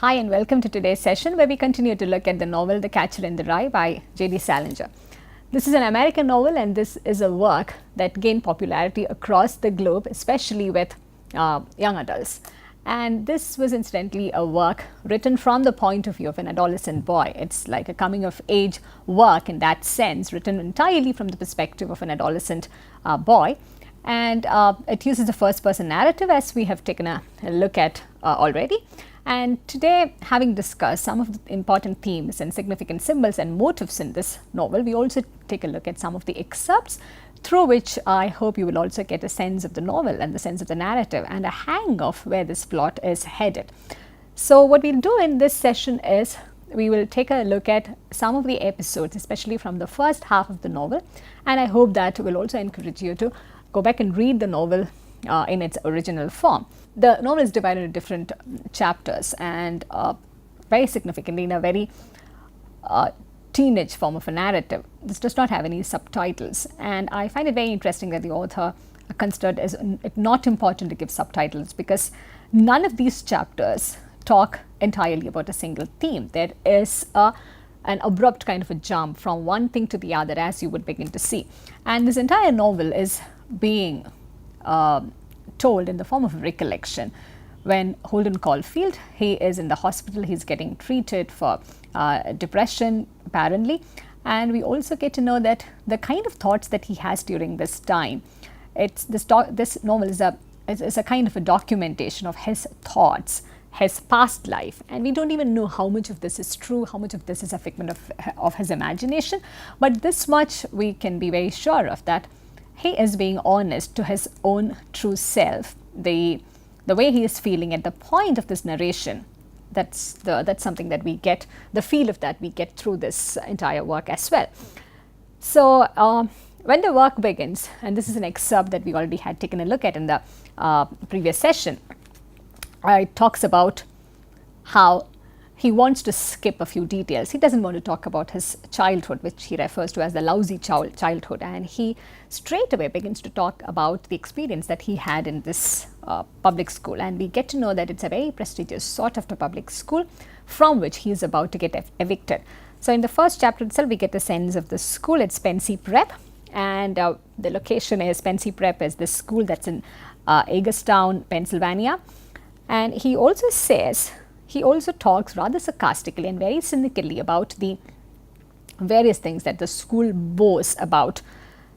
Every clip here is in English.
Hi and welcome to today's session where we continue to look at the novel The Catcher in the Rye by J.D. Salinger. This is an American novel and this is a work that gained popularity across the globe, especially with young adults. And this was incidentally a work written from the point of view of an adolescent boy. It's like a coming of age work in that sense, written entirely from the perspective of an adolescent boy. And it uses the first person narrative as we have taken a look at already. And today, having discussed some of the important themes and significant symbols and motifs in this novel, we also take a look at some of the excerpts through which I hope you will also get a sense of the novel and the sense of the narrative and a hang of where this plot is headed. So what we'll do in this session is we will take a look at some of the episodes, especially from the first half of the novel, and I hope that will also encourage you to go back and read the novel in its original form. The novel is divided into different chapters and very significantly in a very teenage form of a narrative. This does not have any subtitles, and I find it very interesting that the author considered it not important to give subtitles because none of these chapters talk entirely about a single theme. There is an abrupt kind of a jump from one thing to the other as you would begin to see, and this entire novel is being told in the form of recollection. When Holden Caulfield, he is in the hospital, he's getting treated for depression apparently, and we also get to know that the kind of thoughts that he has during this time, this novel is a kind of a documentation of his thoughts, his past life, and we don't even know how much of this is true, how much of this is a figment of his imagination, but this much we can be very sure of, that he is being honest to his own true self. The way he is feeling at the point of this narration, that's something that we get, the feel of that we get through this entire work as well. So when the work begins, and this is an excerpt that we already had taken a look at in the previous session, it talks about how he wants to skip a few details. He doesn't want to talk about his childhood, which he refers to as the lousy childhood, and he straight away begins to talk about the experience that he had in this public school, and we get to know that it's a very prestigious sort of a public school from which he is about to get evicted. So in the first chapter itself, we get a sense of the school. It's Pensy Prep, and the location is Pensy Prep is this school that's in Hagerstown, Pennsylvania, and he also talks rather sarcastically and very cynically about the various things that the school boasts about.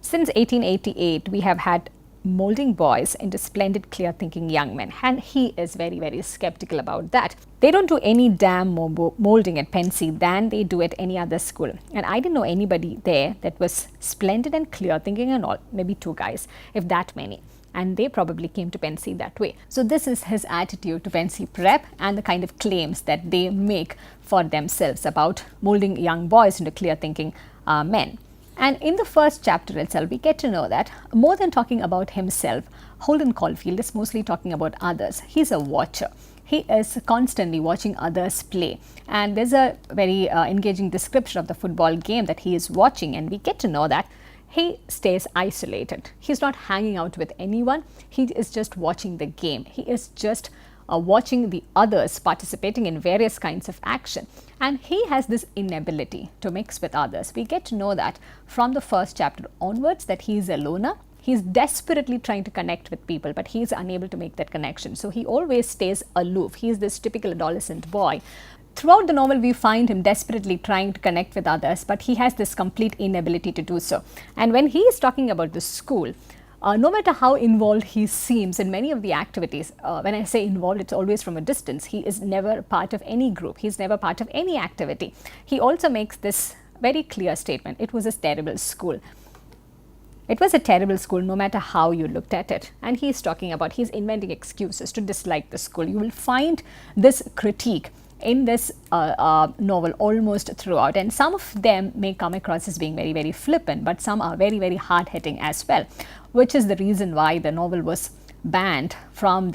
Since 1888, we have had molding boys into splendid, clear-thinking young men, and he is very, very skeptical about that. They don't do any damn more molding at Pensy than they do at any other school, and I didn't know anybody there that was splendid and clear-thinking and all, maybe two guys, if that many. And they probably came to Pensy that way. So this is his attitude to Pensy Prep and the kind of claims that they make for themselves about molding young boys into clear-thinking men. And in the first chapter itself, we get to know that more than talking about himself, Holden Caulfield is mostly talking about others. He's a watcher. He is constantly watching others play. And there's a very engaging description of the football game that he is watching, and we get to know that he stays isolated. He's not hanging out with anyone. He is just watching the game. He is just watching the others participating in various kinds of action. And he has this inability to mix with others. We get to know that from the first chapter onwards, that he is a loner. He's desperately trying to connect with people, but he is unable to make that connection. So he always stays aloof. He is this typical adolescent boy. Throughout the novel, we find him desperately trying to connect with others, but he has this complete inability to do so. And when he is talking about the school, no matter how involved he seems in many of the activities, when I say involved, it's always from a distance. He is never part of any group. He's never part of any activity. He also makes this very clear statement. It was a terrible school. It was a terrible school no matter how you looked at it. And he's talking about, he's inventing excuses to dislike the school. You will find this critique in this novel almost throughout, and some of them may come across as being very, very flippant, but some are very, very hard-hitting as well, which is the reason why the novel was banned from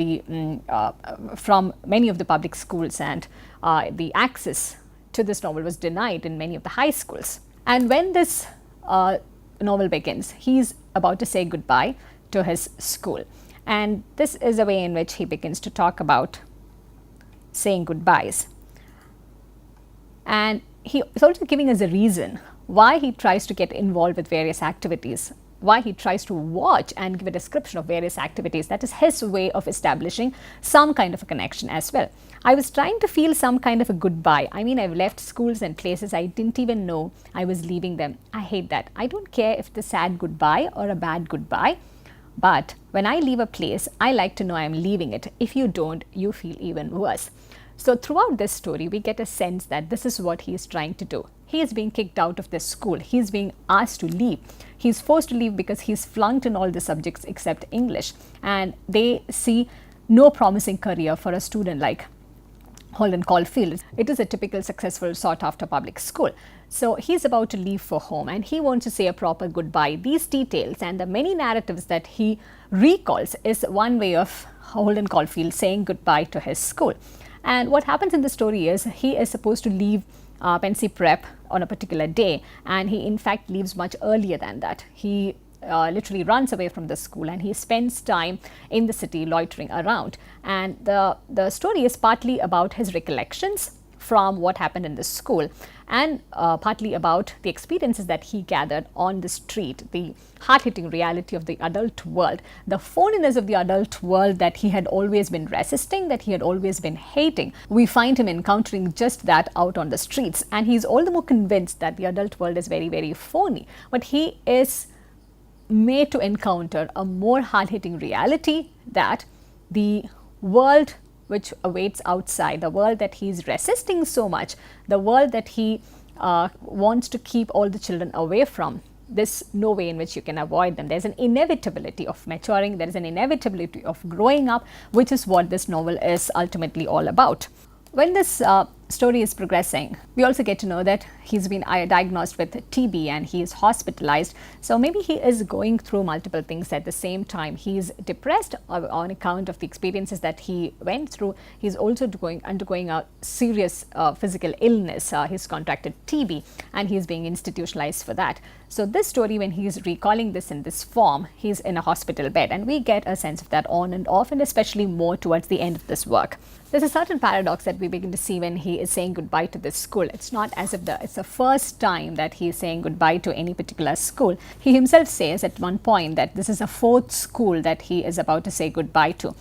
from many of the public schools, and the access to this novel was denied in many of the high schools. And when this novel begins, he's about to say goodbye to his school, and this is a way in which he begins to talk about saying goodbyes. And he is also giving us a reason why he tries to get involved with various activities, why he tries to watch and give a description of various activities. That is his way of establishing some kind of a connection as well. I was trying to feel some kind of a goodbye. I mean, I've left schools and places I didn't even know I was leaving them. I hate that. I don't care if it's a sad goodbye or a bad goodbye. But when I leave a place, I like to know I'm leaving it. If you don't, you feel even worse. So throughout this story, we get a sense that this is what he is trying to do. He is being kicked out of this school. He is being asked to leave. He is forced to leave because he's flunked in all the subjects except English. And they see no promising career for a student like Holden Caulfield. It is a typical successful sought after public school. So he's about to leave for home and he wants to say a proper goodbye. These details and the many narratives that he recalls is one way of Holden Caulfield saying goodbye to his school. And what happens in the story is he is supposed to leave Pensy Prep on a particular day, and he in fact leaves much earlier than that. He literally runs away from the school and he spends time in the city loitering around. And the story is partly about his recollections from what happened in the school and partly about the experiences that he gathered on the street, the hard-hitting reality of the adult world, the phoniness of the adult world that he had always been resisting, that he had always been hating. We find him encountering just that out on the streets, and he's all the more convinced that the adult world is very, very phony. But he is made to encounter a more hard-hitting reality, that the world which awaits outside, the world that he's resisting so much, the world that he wants to keep all the children away from. There's no way in which you can avoid them. There's an inevitability of maturing, there is an inevitability of growing up, which is what this novel is ultimately all about. When this story is progressing, we also get to know that he's been diagnosed with TB and he is hospitalized. So maybe he is going through multiple things at the same time. He's depressed on account of the experiences that he went through. He's also undergoing a serious physical illness. He's contracted TB and he's being institutionalized for that. So this story, when he's recalling this in this form, he's in a hospital bed, and we get a sense of that on and off, and especially more towards the end of this work. There's a certain paradox that we begin to see when he is saying goodbye to this school. It's not as if it's the first time that he is saying goodbye to any particular school. He himself says at one point that this is a fourth school that he is about to say goodbye to.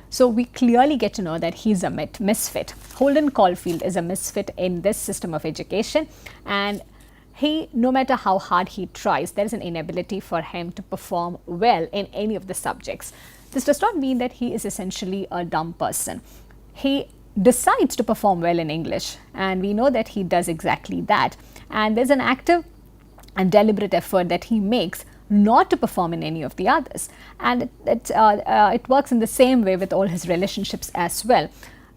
So we clearly get to know that he's a misfit. Holden Caulfield is a misfit in this system of education, and he, no matter how hard he tries, there is an inability for him to perform well in any of the subjects. This does not mean that he is essentially a dumb person. He decides to perform well in English, and we know that he does exactly that. And there's an active and deliberate effort that he makes not to perform in any of the others. And it works in the same way with all his relationships as well.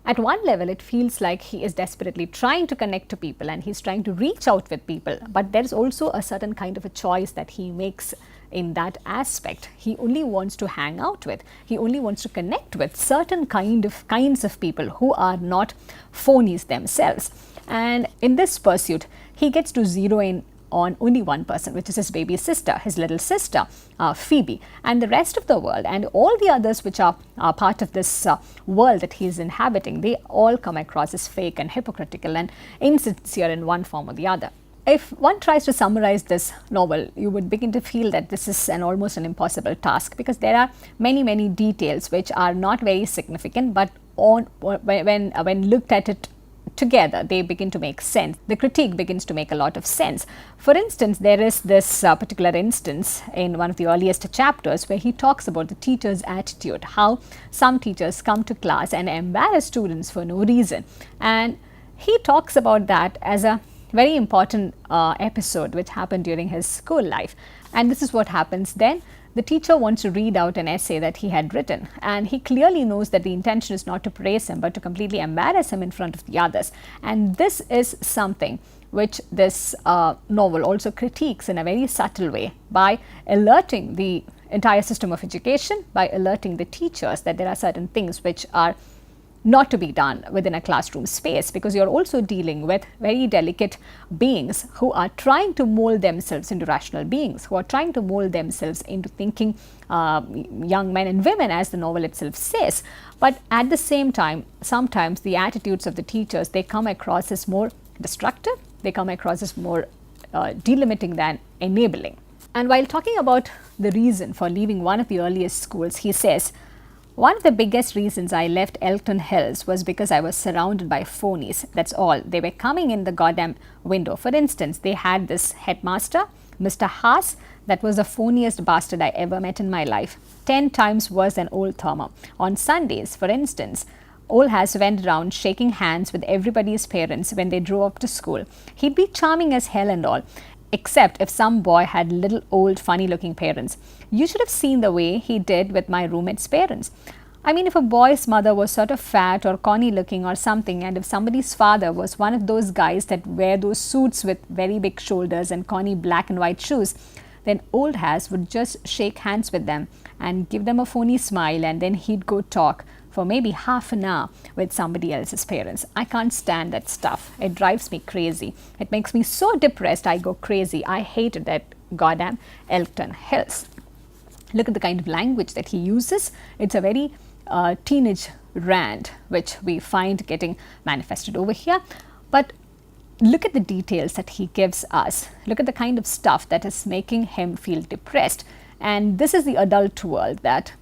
At one level, it feels like he is desperately trying to connect to people and he's trying to reach out with people. But there's also a certain kind of a choice that he makes in that aspect. He only wants to hang out with, he only wants to connect with certain kinds of people who are not phonies themselves. And in this pursuit, he gets to zero in on only one person, which is his baby sister, his little sister, Phoebe, and the rest of the world and all the others which are part of this world that he is inhabiting, they all come across as fake and hypocritical and insincere in one form or the other. If one tries to summarize this novel, you would begin to feel that this is almost an impossible task, because there are many details which are not very significant, but when looked at it together, they begin to make sense. The critique begins to make a lot of sense. For instance, there is this particular instance in one of the earliest chapters where he talks about the teacher's attitude, how some teachers come to class and embarrass students for no reason. And he talks about that as a very important episode which happened during his school life. And this is what happens then. The teacher wants to read out an essay that he had written, and he clearly knows that the intention is not to praise him but to completely embarrass him in front of the others. And this is something which this novel also critiques in a very subtle way by alerting the entire system of education, by alerting the teachers that there are certain things which are not to be done within a classroom space, because you're also dealing with very delicate beings who are trying to mold themselves into rational beings, who are trying to mold themselves into thinking young men and women, as the novel itself says. But at the same time, sometimes the attitudes of the teachers, they come across as more destructive. They come across as more delimiting than enabling. And while talking about the reason for leaving one of the earliest schools, he says, "One of the biggest reasons I left Elton Hills was because I was surrounded by phonies. That's all. They were coming in the goddamn window. For instance, they had this headmaster, Mr. Haas, that was the phoniest bastard I ever met in my life. 10 times worse than old Therma. On Sundays, for instance, old Haas went around shaking hands with everybody's parents when they drove up to school. He'd be charming as hell and all, except if some boy had little old funny looking parents. You should have seen the way he did with my roommate's parents. I mean, if a boy's mother was sort of fat or corny looking or something, and if somebody's father was one of those guys that wear those suits with very big shoulders and corny black and white shoes, then old Haas would just shake hands with them and give them a phony smile, and then he'd go talk for maybe half an hour with somebody else's parents. I can't stand that stuff. It drives me crazy. It makes me so depressed I go crazy. I hated that goddamn Elton Hills." Look at the kind of language that he uses. It's a very teenage rant, which we find getting manifested over here. But look at the details that he gives us. Look at the kind of stuff that is making him feel depressed. And this is the adult world that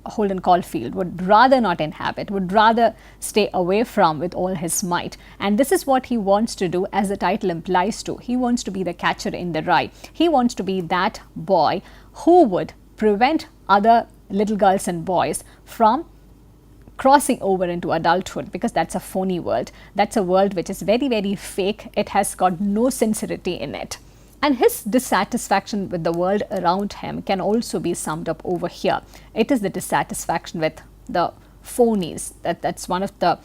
Holden Caulfield would rather not inhabit, would rather stay away from with all his might. And this is what he wants to do, as the title implies to. He wants to be the catcher in the rye. He wants to be that boy who would prevent other little girls and boys from crossing over into adulthood, because that's a phony world. That's a world which is very, very fake. It has got no sincerity in it. And his dissatisfaction with the world around him can also be summed up over here. It is the dissatisfaction with the phonies. That's one of the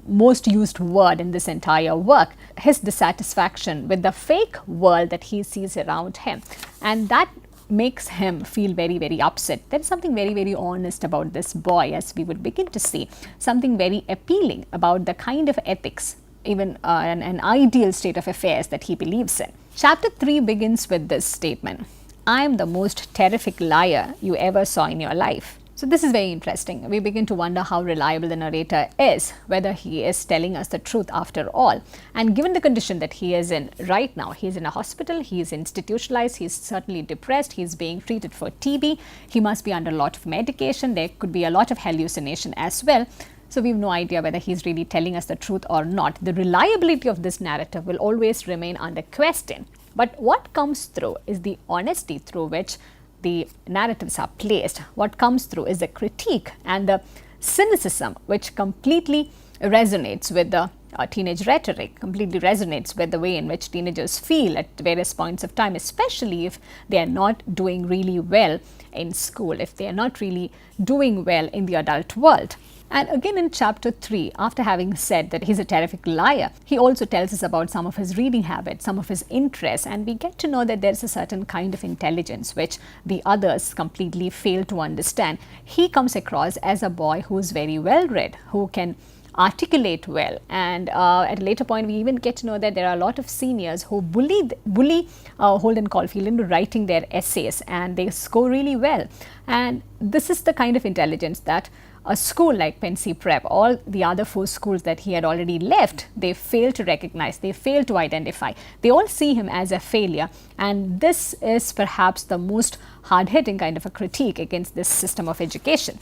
most used word in this entire work. His dissatisfaction with the fake world that he sees around him. And that makes him feel very, very upset. There is something very, very honest about this boy, as we would begin to see. Something very appealing about the kind of ethics, even an ideal state of affairs that he believes in. Chapter 3 begins with this statement: "I am the most terrific liar you ever saw in your life." So this is very interesting. We begin to wonder how reliable the narrator is, whether he is telling us the truth after all. And given the condition that he is in right now, he is in a hospital, he is institutionalized, he is certainly depressed, he is being treated for TB, he must be under a lot of medication, there could be a lot of hallucination as well. So we have no idea whether he's really telling us the truth or not. The reliability of this narrative will always remain under question. But what comes through is the honesty through which the narratives are placed. What comes through is the critique and the cynicism, which completely resonates with the teenage rhetoric, completely resonates with the way in which teenagers feel at various points of time, especially if they are not doing really well in school, if they are not really doing well in the adult world. And again in chapter 3, after having said that he's a terrific liar, he also tells us about some of his reading habits, some of his interests, and we get to know that there's a certain kind of intelligence which the others completely fail to understand. He comes across as a boy who's very well read, who can articulate well, and at a later point we even get to know that there are a lot of seniors who bully Holden Caulfield into writing their essays, and they score really well. And this is the kind of intelligence that a school like Pensy Prep, all the other 4 schools that he had already left, they fail to recognize, they fail to identify. They all see him as a failure, and this is perhaps the most hard-hitting kind of a critique against this system of education.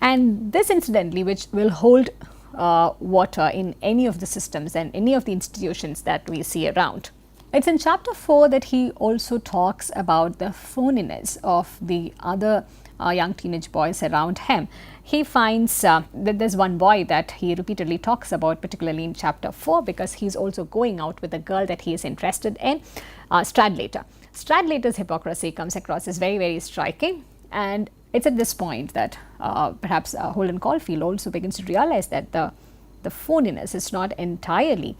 And this incidentally, which will hold water in any of the systems and any of the institutions that we see around. It's in chapter 4 that he also talks about the phoniness of the other young teenage boys around him. He finds that there's one boy that he repeatedly talks about, particularly in chapter 4, because he's also going out with a girl that he is interested in, Strad. Stradlater's hypocrisy comes across as very, very striking, and it's at this point that perhaps Holden Caulfield also begins to realize that the phoniness is not entirely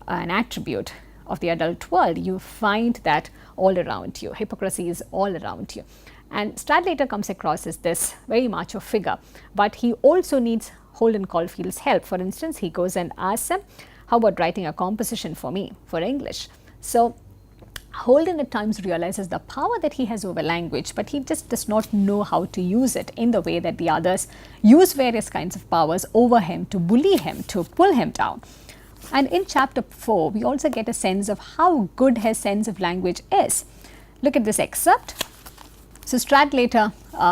an attribute of the adult world. You find that all around you. Hypocrisy is all around you. And Stradlater comes across as this very macho figure, but he also needs Holden Caulfield's help. For instance, he goes and asks him, how about writing a composition for me for English? So Holden at times realizes the power that he has over language, but he just does not know how to use it in the way that the others use various kinds of powers over him to bully him, to pull him down. And in chapter 4, we also get a sense of how good his sense of language is. Look at this excerpt. So Strad later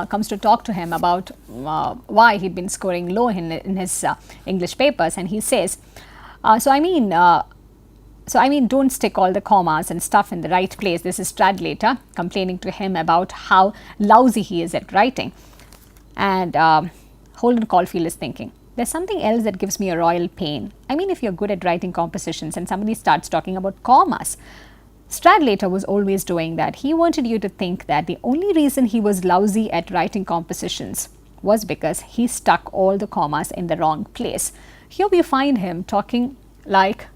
comes to talk to him about why he'd been scoring low in his English papers, and he says, so I mean, don't stick all the commas and stuff in the right place. This is Strad later complaining to him about how lousy he is at writing. And Holden Caulfield is thinking, there's something else that gives me a royal pain. I mean, if you're good at writing compositions and somebody starts talking about commas. Strad later was always doing that. He wanted you to think that the only reason he was lousy at writing compositions was because he stuck all the commas in the wrong place. Here we find him talking like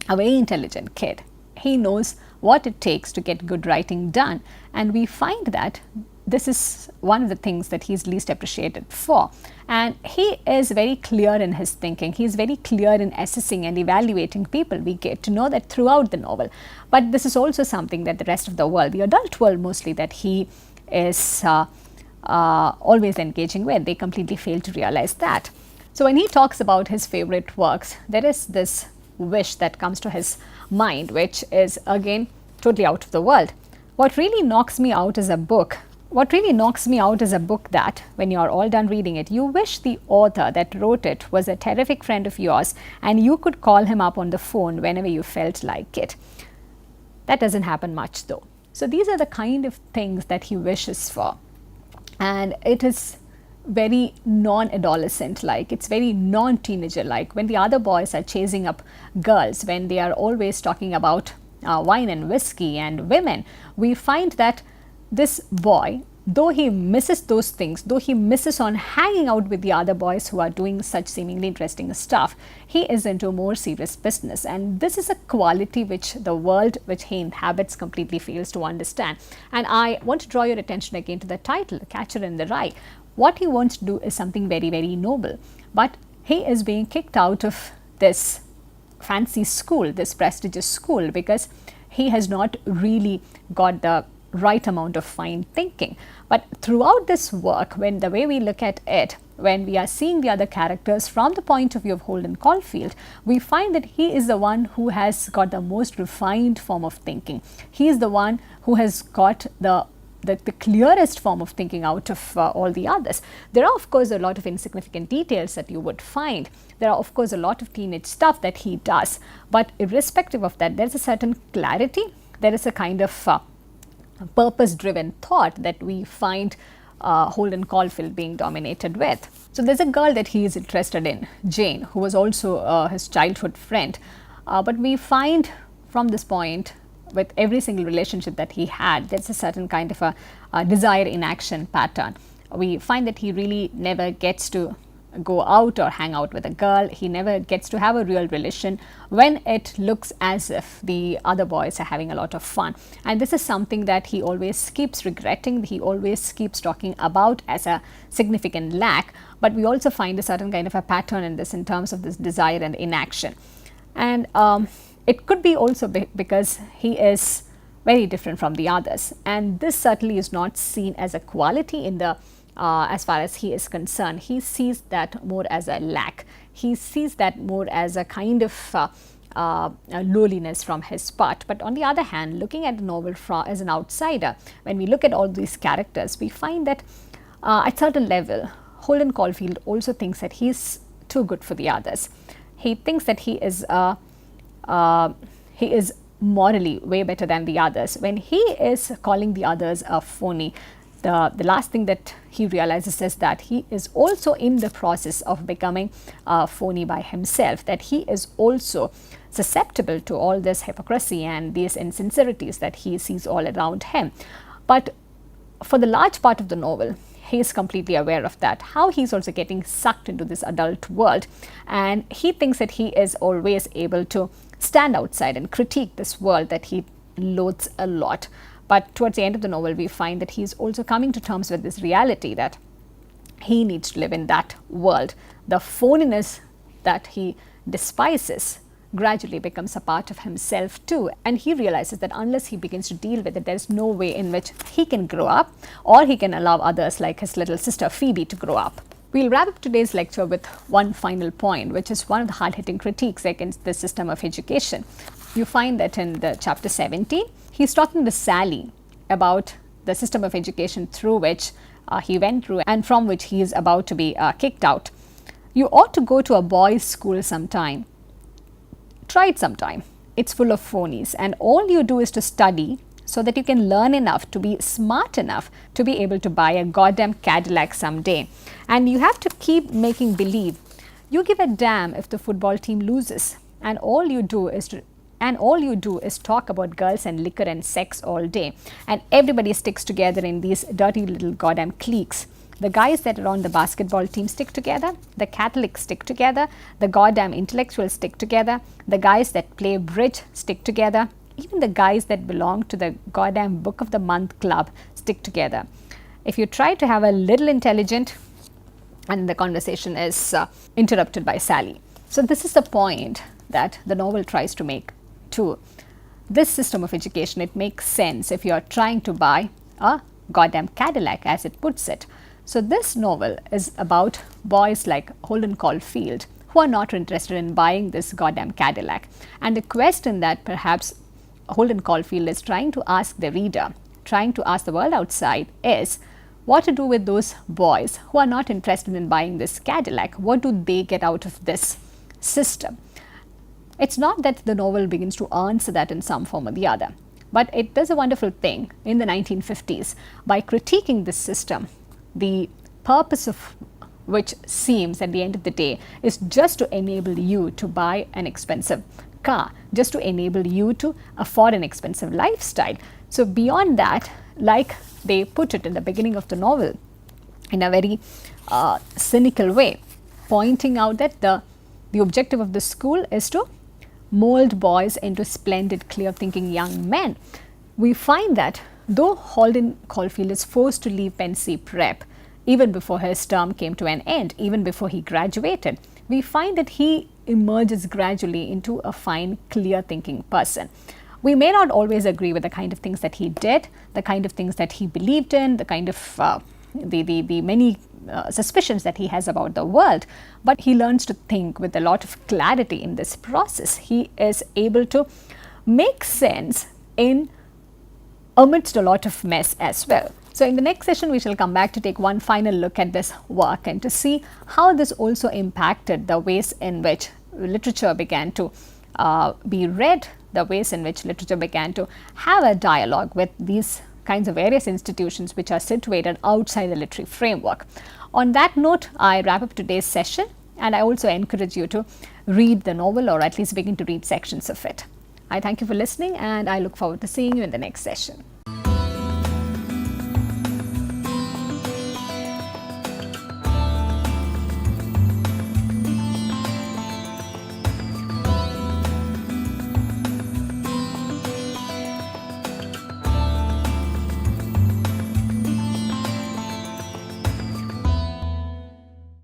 a very intelligent kid. He knows what it takes to get good writing done, and we find that this is one of the things that he's least appreciated for. And he is very clear in his thinking. He's very clear in assessing and evaluating people. We get to know that throughout the novel. But this is also something that the rest of the world, the adult world mostly, that he is always engaging with, they completely fail to realize that. So when he talks about his favorite works, there is this wish that comes to his mind, which is again totally out of the world. What really knocks me out is a book that, when you are all done reading it, you wish the author that wrote it was a terrific friend of yours and you could call him up on the phone whenever you felt like it. That doesn't happen much though. So these are the kind of things that he wishes for. And it is very non-adolescent like, it's very non-teenager like. When the other boys are chasing up girls, when they are always talking about wine and whiskey and women, we find that this boy, though he misses those things, though he misses on hanging out with the other boys who are doing such seemingly interesting stuff, he is into more serious business. And this is a quality which the world which he inhabits completely fails to understand. And I want to draw your attention again to the title, The Catcher in the Rye. What he wants to do is something very, very noble. But he is being kicked out of this fancy school, this prestigious school, because he has not really got the right amount of fine thinking. But throughout this work, when the way we look at it, when we are seeing the other characters from the point of view of Holden Caulfield, we find that he is the one who has got the most refined form of thinking. He is the one who has got the clearest form of thinking out of all the others. There are of course a lot of insignificant details that you would find. There are of course a lot of teenage stuff that he does. But irrespective of that, there is a certain clarity. There is a kind of purpose-driven thought that we find Holden Caulfield being dominated with. So there's a girl that he is interested in, Jane, who was also his childhood friend. But we find from this point, with every single relationship that he had, there's a certain kind of a desire in action pattern. We find that he really never gets to go out or hang out with a girl. He never gets to have a real relation when it looks as if the other boys are having a lot of fun. And this is something that he always keeps regretting. He always keeps talking about as a significant lack. But we also find a certain kind of a pattern in this in terms of this desire and inaction. And it could be also because he is very different from the others. And this certainly is not seen as a quality in the as far as he is concerned. He sees that more as a lack. He sees that more as a kind of lowliness from his part. But on the other hand, looking at the novel as an outsider, when we look at all these characters, we find that at certain level, Holden Caulfield also thinks that he is too good for the others. He thinks that he is morally way better than the others. When he is calling the others a phony, the last thing that he realizes is that he is also in the process of becoming a phony by himself, that he is also susceptible to all this hypocrisy and these insincerities that he sees all around him. But for the large part of the novel, he is completely aware of that, how he's also getting sucked into this adult world, and he thinks that he is always able to stand outside and critique this world that he loathes a lot. But towards the end of the novel, we find that he's also coming to terms with this reality that he needs to live in that world. The phoniness that he despises gradually becomes a part of himself too, and he realizes that unless he begins to deal with it, there's no way in which he can grow up or he can allow others like his little sister Phoebe to grow up. We'll wrap up today's lecture with one final point, which is one of the hard-hitting critiques against the system of education. You find that in the chapter 17, he's talking to Sally about the system of education through which he went through and from which he is about to be kicked out. You ought to go to a boys' school sometime. Try it sometime. It's full of phonies, and all you do is to study so that you can learn enough to be smart enough to be able to buy a goddamn Cadillac someday. And you have to keep making believe. You give a damn if the football team loses, and all you do is talk about girls and liquor and sex all day. And everybody sticks together in these dirty little goddamn cliques. The guys that are on the basketball team stick together, the Catholics stick together, the goddamn intellectuals stick together, the guys that play bridge stick together, even the guys that belong to the goddamn Book of the Month club stick together. If you try to have a little intelligent, and the conversation is interrupted by Sally. So this is the point that the novel tries to make too. This system of education, it makes sense if you are trying to buy a goddamn Cadillac, as it puts it. So this novel is about boys like Holden Caulfield who are not interested in buying this goddamn Cadillac. And the question that perhaps Holden Caulfield is trying to ask the reader, trying to ask the world outside, is what to do with those boys who are not interested in buying this Cadillac. What do they get out of this system? It's not that the novel begins to answer that in some form or the other, but it does a wonderful thing in the 1950s by critiquing this system, the purpose of which seems at the end of the day is just to enable you to buy an expensive car, just to enable you to afford an expensive lifestyle. So beyond that, like they put it in the beginning of the novel in a very cynical way, pointing out that the objective of the school is to mold boys into splendid, clear-thinking young men. We find that though Holden Caulfield is forced to leave Penn State Prep even before his term came to an end, even before he graduated, we find that he emerges gradually into a fine, clear-thinking person. We may not always agree with the kind of things that he did, the kind of things that he believed in, the kind of the many suspicions that he has about the world, but he learns to think with a lot of clarity in this process. He is able to make sense in amidst a lot of mess as well. So in the next session, we shall come back to take one final look at this work and to see how this also impacted the ways in which literature began to be read, the ways in which literature began to have a dialogue with these kinds of various institutions which are situated outside the literary framework. On that note, I wrap up today's session, and I also encourage you to read the novel or at least begin to read sections of it. I thank you for listening, and I look forward to seeing you in the next session.